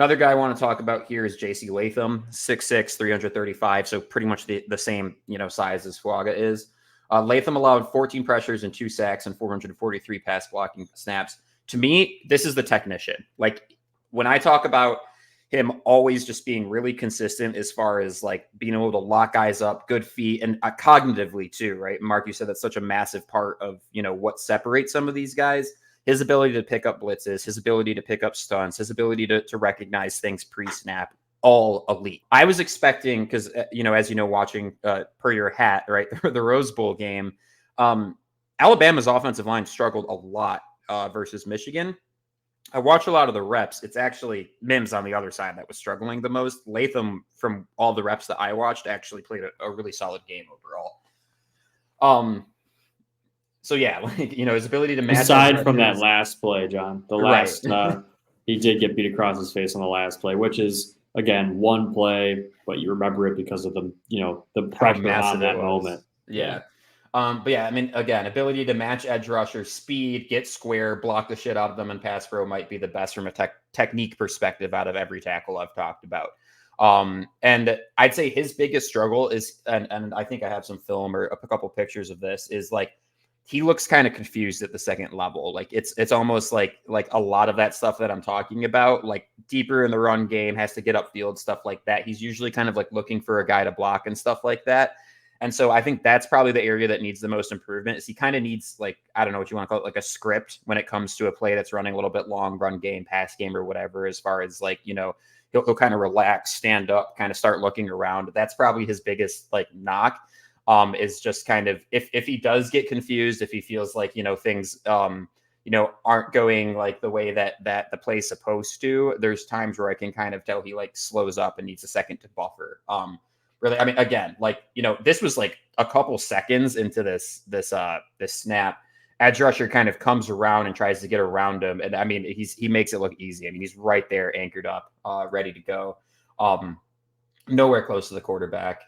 Another guy I want to talk about here is JC Latham, 6'6", 335, so pretty much the same size as Fuaga is. Latham allowed 14 pressures and 2 sacks and 443 pass blocking snaps. To me, this is the technician. Like when I talk about him always just being really consistent as far as like being able to lock guys up, good feet, and cognitively too, right? Mark, you said that's such a massive part of what separates some of these guys. His ability to pick up blitzes, his ability to pick up stunts, his ability to recognize things pre-snap, all elite. I was expecting, because, as watching per your hat, right, the Rose Bowl game, Alabama's offensive line struggled a lot versus Michigan. I watch a lot of the reps. It's actually Mims on the other side that was struggling the most. Latham, from all the reps that I watched, actually played a really solid game overall. So yeah, his ability to match. Aside from that last play, John, the last right. he did get beat across his face on the last play, which is again one play, but you remember it because of the pressure on that moment. Yeah. But yeah, I mean, again, ability to match edge rushers, speed, get square, block the shit out of them, and pass pro might be the best from a technique perspective out of every tackle I've talked about. And I'd say his biggest struggle is, and I think I have some film or a couple pictures of this, is like he looks kind of confused at the second level. Like it's almost like a lot of that stuff that I'm talking about, like deeper in the run game, has to get upfield, stuff like that. He's usually kind of like looking for a guy to block and stuff like that. And so I think that's probably the area that needs the most improvement. Is he kind of needs, like, I don't know what you want to call it, like a script when it comes to a play that's running a little bit long, run game, pass game, or whatever, as far as like, he'll kind of relax, stand up, kind of start looking around. That's probably his biggest like knock, is just kind of if he does get confused, if he feels like, things, aren't going like the way that the play's supposed to, there's times where I can kind of tell he like slows up and needs a second to buffer. Really, I mean, again, like, this was like a couple seconds into this snap. Edge rusher kind of comes around and tries to get around him. And I mean, he makes it look easy. I mean, he's right there anchored up, ready to go. Nowhere close to the quarterback.